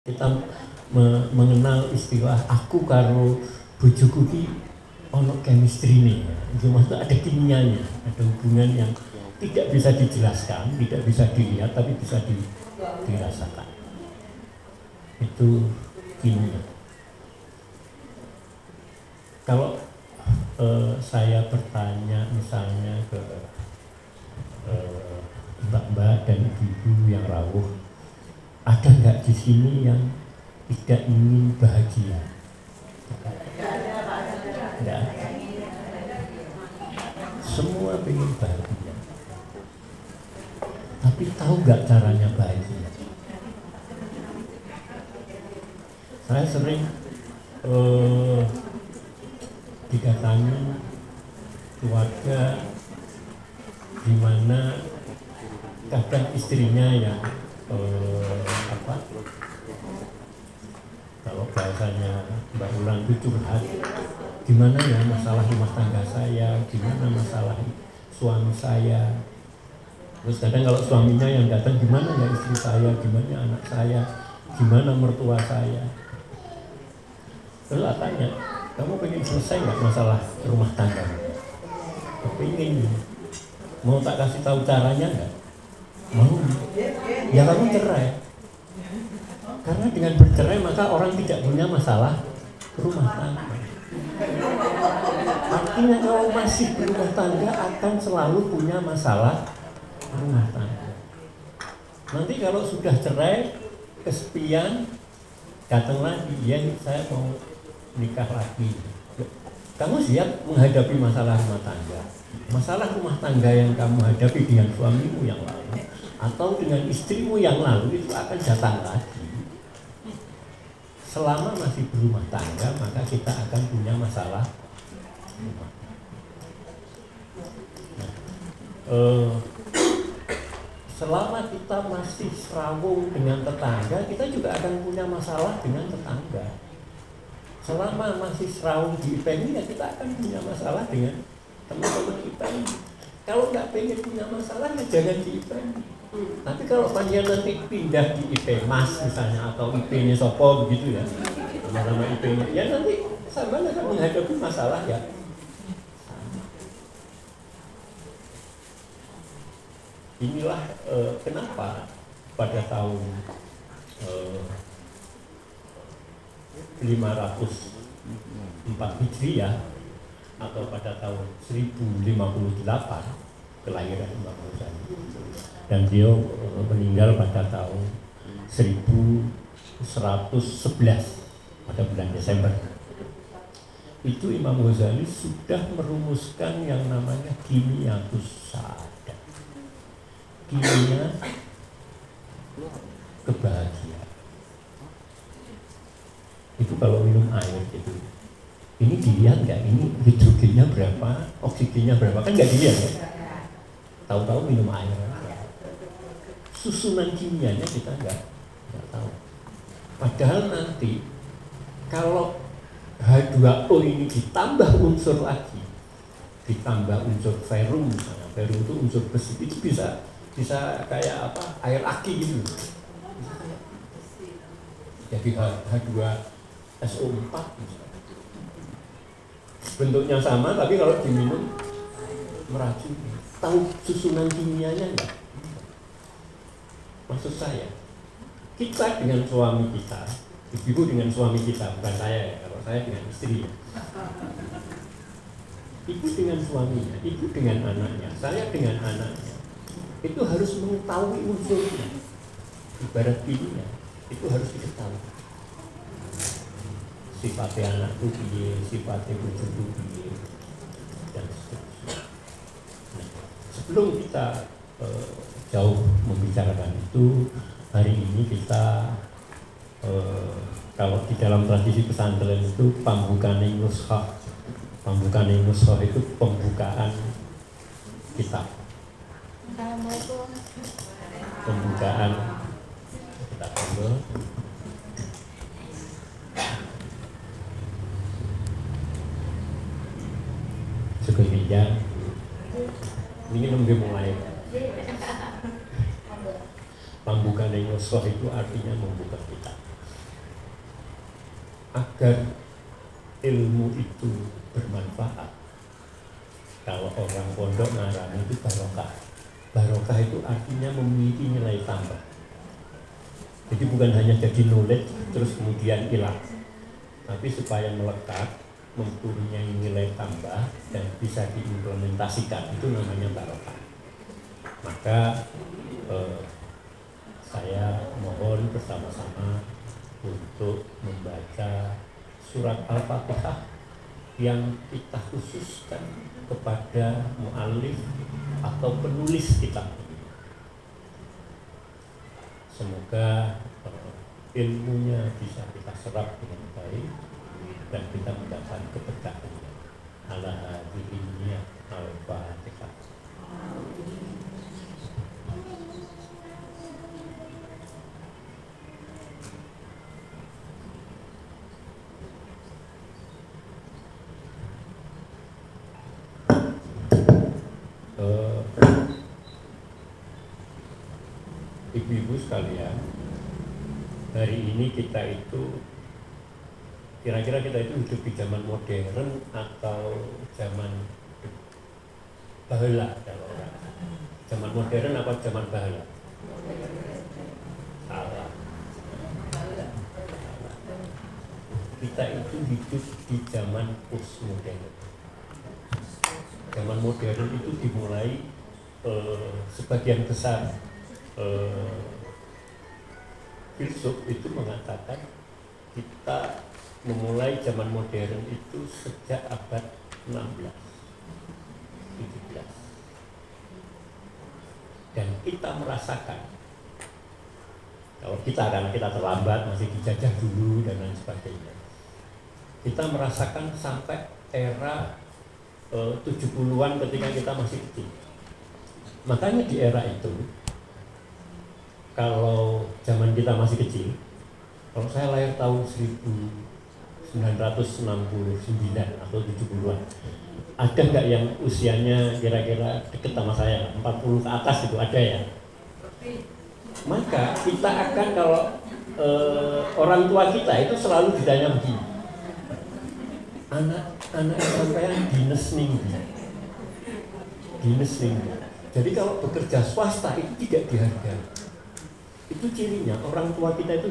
Kita mengenal istilah aku karo bojoku ki ono chemistry nih, itu maksudnya ada kimianya, ada hubungan yang tidak bisa dijelaskan, tidak bisa dilihat, tapi bisa dirasakan. Itu kimia. Kalau saya bertanya misalnya ke mbak-mbak dan ibu-ibu yang rawuh, ada nggak di sini yang tidak ingin bahagia? Enggak. Semua pengen bahagia. Tapi tahu nggak caranya bahagia? Saya sering didatangi keluarga di mana kadang istrinya yang kalau bahasanya Mbak Ulan itu curhat, gimana ya masalah rumah tangga saya, gimana masalah suami saya. Terus kadang kalau suaminya yang datang, gimana ya istri saya, gimana anak saya, gimana mertua saya. Terus tanya, kamu pengen selesai nggak masalah rumah tangga? Pengen. Mau tak kasih tahu caranya nggak? Mau. Ya kamu cerai. Karena dengan bercerai maka orang tidak punya masalah rumah tangga. Artinya kalau masih berumah tangga akan selalu punya masalah rumah tangga. Nanti kalau sudah cerai, kesepian, datang lagi, ya saya mau nikah lagi. Kamu siap menghadapi masalah rumah tangga? Masalah rumah tangga yang kamu hadapi dengan suamimu yang lalu atau dengan istrimu yang lalu itu akan datang lagi. Selama masih berumah tangga, maka kita akan punya masalah rumah. Selama kita masih serawung dengan tetangga, kita juga akan punya masalah dengan tetangga. Selama masih serawung di IPM, ya kita akan punya masalah dengan teman-teman IPM. Kalau nggak pengen punya masalah, ya jangan di IPM. Tapi kalau panjang nanti pindah di IP Mas misalnya atau IP-nya Sopo begitu ya, sama IP-nya, ya nanti sama akan menghadapi masalah ya. Inilah kenapa pada tahun 504 Hijriah atau pada tahun 1058 kelahiran Imam Ghazali, dan beliau meninggal pada tahun 1111 pada bulan Desember. Itu Imam Ghazali sudah merumuskan yang namanya kimiatus sa'adah, kimia kebahagiaan. Itu kalau minum air gitu, ini dilihat nggak, ini hidrogennya berapa, oksigennya berapa, kan nggak dilihat ya. Tahu-tahu minum air, susunan kimianya kita nggak tahu. Padahal nanti kalau H2O ini ditambah unsur lagi, ditambah unsur ferum misalnya, ferum itu unsur besi, itu bisa kayak apa, air aki gitu. Jadi H2SO4 misalnya. Bentuknya sama, tapi kalau diminum meracuni. Tahu susunan kimianya enggak? Maksud saya, kita dengan suami kita, ibu dengan suami kita, bukan saya ya, kalau saya dengan istri ya. Ibu dengan suaminya, ibu dengan anaknya, saya dengan anaknya, itu harus mengetahui unsurnya. Ibarat kimia, itu harus diketahui. Sifatnya anak itu piye, sifatnya bojo itu piye, dan seterusnya. Sebelum kita jauh membicarakan itu, hari ini kita kalau di dalam tradisi pesantren itu pambukaning nushah. Pambukaning nushah itu pembukaan kitab. Pembukaan kitab ambil. Seketika ini nembe mulai. Pembukaan nushah itu artinya membuka kitab. agar ilmu itu bermanfaat. Kalau orang pondok ngarani itu barokah. Barokah itu artinya memiliki nilai tambah. Jadi bukan hanya jadi knowledge terus kemudian hilang, tapi supaya melekat, mempunyai nilai tambah dan bisa diimplementasikan, itu namanya barokah. Maka saya mohon bersama-sama untuk membaca surat Al-Fatihah yang kita khususkan kepada mu'allif atau penulis kitab. Semoga ilmunya bisa kita serap dengan baik dan kita mendapat keberkahan. Ala hadhihi al-Fatihah. Ibu-ibu sekalian, hari ini kita itu kira-kira kita itu hidup di zaman modern atau zaman baheula kalau orang. Zaman modern apa zaman baheula? Salah. Kita itu hidup di zaman postmodern. Zaman modern itu dimulai sebagian besar filsuf itu mengatakan kita memulai zaman modern itu sejak abad 16, 17. Dan kita merasakan, kalau kita karena kita terlambat, masih dijajah dulu dan lain sebagainya, kita merasakan sampai era 70-an ketika kita masih kecil. Makanya di era itu, kalau zaman kita masih kecil, kalau saya lahir tahun 1969 atau 70-an, ada nggak yang usianya kira-kira deket sama saya, 40 ke atas itu ada ya? Maka kita akan kalau orang tua kita itu selalu ditanya begini, anak sampean dinas ning. Jadi kalau bekerja swasta itu tidak dihargai. Itu cirinya orang tua kita itu